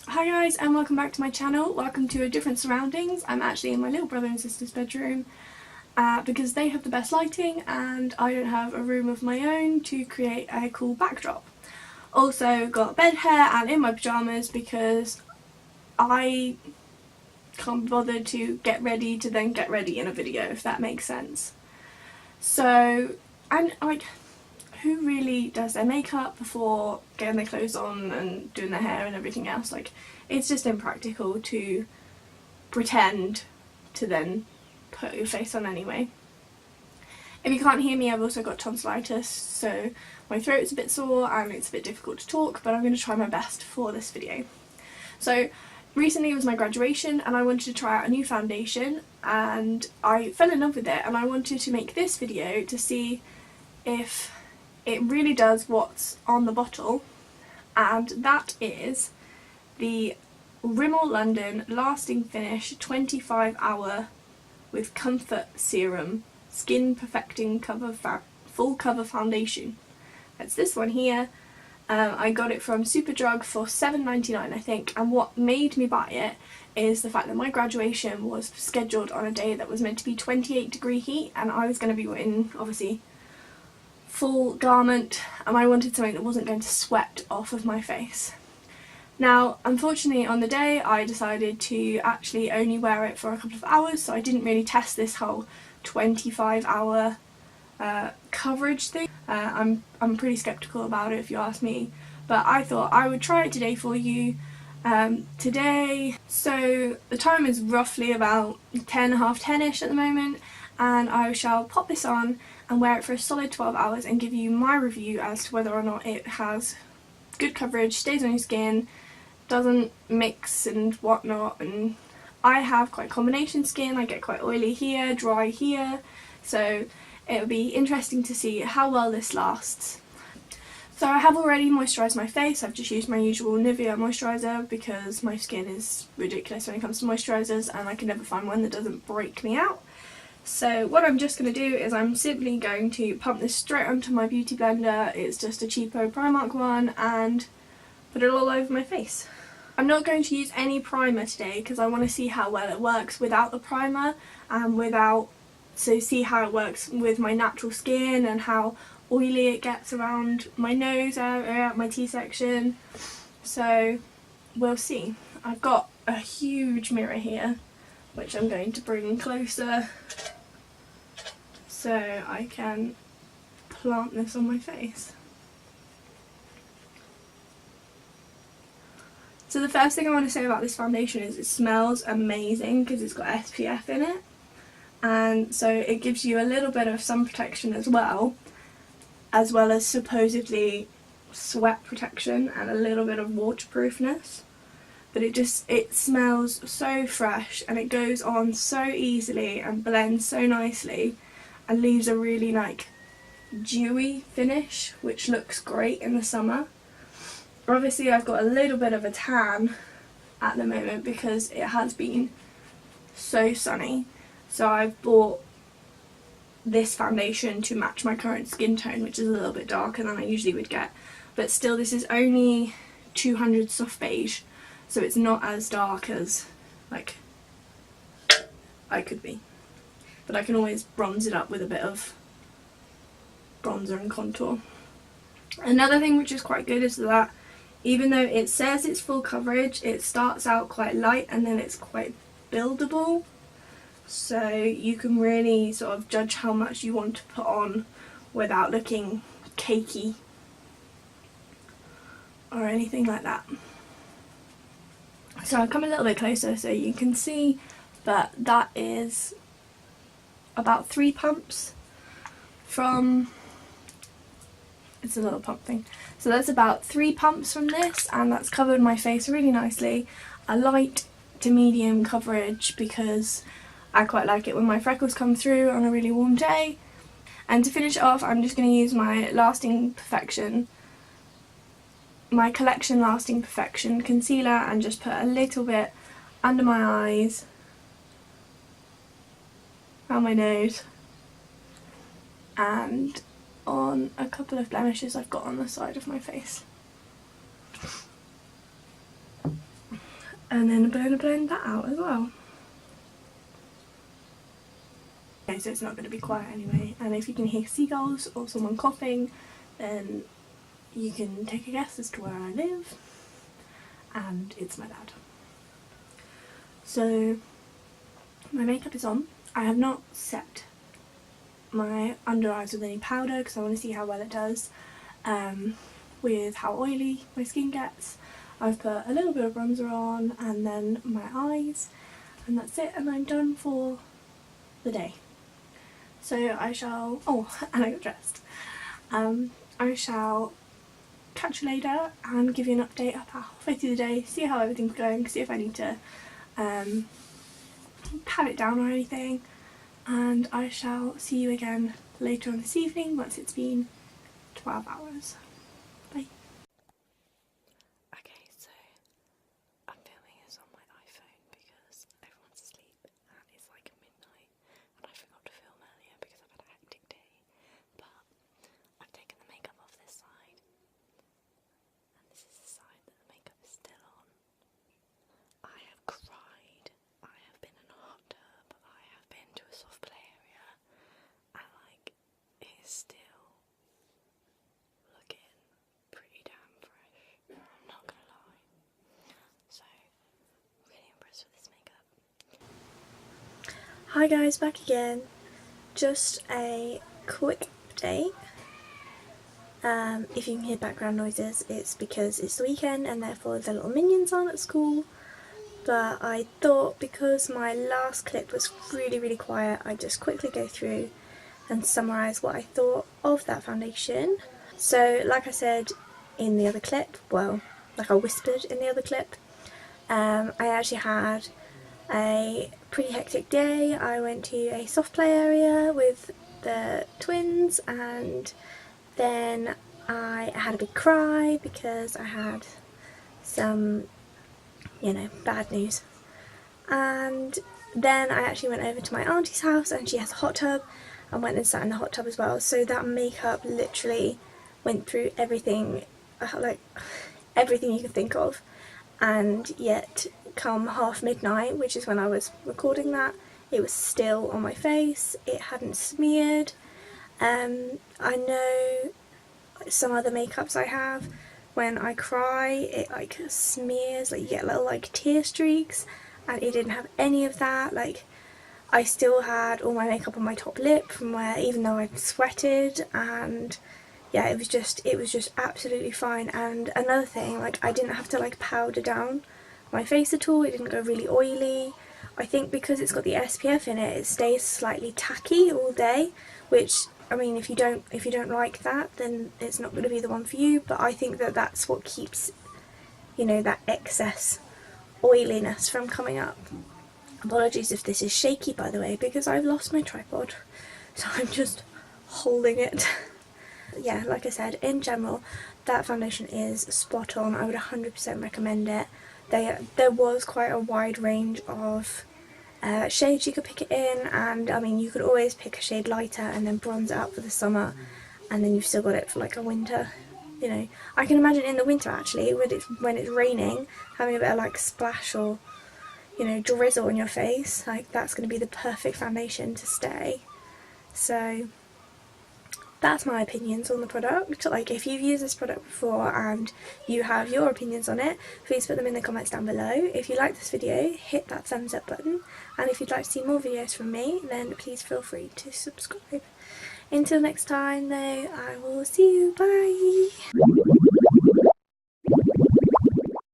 Hi guys, and welcome back to my channel. Welcome to a different surroundings. I'm actually in my little brother and sister's bedroom because they have the best lighting and I don't have a room of my own to create a cool backdrop. Also got bed hair and in my pyjamas because I can't be bothered to get ready to then get ready in a video, if that makes sense. So, and like, who really does their makeup before getting their clothes on and doing their hair and everything else? Like, it's just impractical to pretend to then put your face on anyway. If you can't hear me, I've also got tonsillitis, so my throat's a bit sore and it's a bit difficult to talk, but I'm going to try my best for this video. So recently was my graduation and I wanted to try out a new foundation and I fell in love with it, and I wanted to make this video to see if it really does what's on the bottle, and that is the Rimmel London Lasting Finish 25 Hour with Comfort Serum Skin Perfecting Full Cover Foundation. That's this one here. I got it from Superdrug for $7.99 I think, and what made me buy it is the fact that my graduation was scheduled on a day that was meant to be 28-degree heat, and I was going to be in, obviously, full garment, and I wanted something that wasn't going to sweat off of my face. Now, unfortunately on the day I decided to actually only wear it for a couple of hours, so I didn't really test this whole 25-hour coverage thing. I'm pretty skeptical about it if you ask me, but I thought I would try it today for you. Today, so the time is roughly about 10:30ish at the moment, and I shall pop this on and wear it for a solid 12 hours and give you my review as to whether or not it has good coverage, stays on your skin, doesn't mix and whatnot. And I have quite combination skin, I get quite oily here, dry here, so it would be interesting to see how well this lasts. So I have already moisturised my face. I've just used my usual Nivea moisturiser because my skin is ridiculous when it comes to moisturisers and I can never find one that doesn't break me out. So what I'm just going to do is I'm simply going to pump this straight onto my beauty blender. It's just a cheapo Primark one, and put it all over my face. I'm not going to use any primer today because I want to see how well it works without the primer and see how it works with my natural skin and how oily it gets around my nose area, my T-section. So we'll see. I've got a huge mirror here which I'm going to bring closer so I can plant this on my face. So the first thing I want to say about this foundation is it smells amazing because it's got SPF in it, and so it gives you a little bit of sun protection as well as supposedly sweat protection and a little bit of waterproofness. But it smells so fresh and it goes on so easily and blends so nicely and leaves a really like dewy finish which looks great in the summer. Obviously I've got a little bit of a tan at the moment because it has been so sunny, so I've bought this foundation to match my current skin tone, which is a little bit darker than I usually would get, but still this is only 200 soft beige, so it's not as dark as like I could be, but I can always bronze it up with a bit of bronzer and contour. Another thing which is quite good is that even though it says it's full coverage, it starts out quite light and then it's quite buildable, so you can really sort of judge how much you want to put on without looking cakey or anything like that. So I'll come a little bit closer so you can see, but that is about 3 pumps from, it's a little pump thing, so that's about 3 pumps from this, and that's covered my face really nicely. A light to medium coverage because I quite like it when my freckles come through on a really warm day. And to finish it off, I'm just going to use my Collection Lasting Perfection concealer and just put a little bit under my eyes, around my nose, and on a couple of blemishes I've got on the side of my face. and then I'm going to blend that out as well. Okay, so it's not going to be quiet anyway, and if you can hear seagulls or someone coughing, then you can take a guess as to where I live, and it's my dad. So my makeup is on. I have not set my under eyes with any powder because I want to see how well it does with how oily my skin gets. I've put a little bit of bronzer on and then my eyes, and that's it, and I'm done for the day. So I shall, oh, and I got dressed. I shall catch you later and give you an update about halfway through the day, see how everything's going, see if I need to pat it down or anything, and I shall see you again later on this evening once it's been 12 hours. Bye. Okay, so I'm filming this on my iPhone because everyone's asleep and it's like midnight, and I forgot to film earlier because I've had a hectic day, but I've taken the makeup off this side, and this is the side that the makeup is still on. I have cried, I have been in a hot tub, I have been to a soft play area, and like, it is still looking pretty damn fresh, I'm not gonna lie. So, really impressed with this makeup. Hi guys, back again. Just a quick update. If you can hear background noises, it's because it's the weekend and therefore the little minions aren't at school. But I thought because my last clip was really quiet, I'd just quickly go through and summarise what I thought of that foundation. So like I said in the other clip, well, like I whispered in the other clip, I actually had a pretty hectic day. I went to a soft play area with the twins, and then I had a big cry because I had some, you know, bad news. And then I actually went over to my auntie's house and she has a hot tub, and went and sat in the hot tub as well. So that makeup literally went through everything, like everything you could think of, and yet come half midnight, which is when I was recording that, it was still on my face, it hadn't smeared. I know some other makeups I have, when I cry it like smears, like you get little like tear streaks, and it didn't have any of that. Like, I still had all my makeup on my top lip from where, even though I'd sweated, and yeah, it was just absolutely fine. And another thing, like, I didn't have to like powder down my face at all, it didn't go really oily. I think because it's got the SPF in it, it stays slightly tacky all day, which, I mean, if you don't like that, then it's not going to be the one for you, but I think that that's what keeps, you know, that excess oiliness from coming up. Apologies if this is shaky, by the way, because I've lost my tripod, so I'm just holding it. Yeah, like I said, in general, that foundation is spot on. I would 100% recommend it. There was quite a wide range of shades you could pick it in, and I mean, you could always pick a shade lighter and then bronze it out for the summer, and then you've still got it for like a winter. You know, I can imagine in the winter actually, when it's raining, having a bit of like splash or, you know, drizzle on your face, like that's going to be the perfect foundation to stay. So that's my opinions on the product. Like, if you've used this product before and you have your opinions on it, please put them in the comments down below. If you like this video, hit that thumbs up button, and if you'd like to see more videos from me, then please feel free to subscribe. Until next time though, I will see you, bye!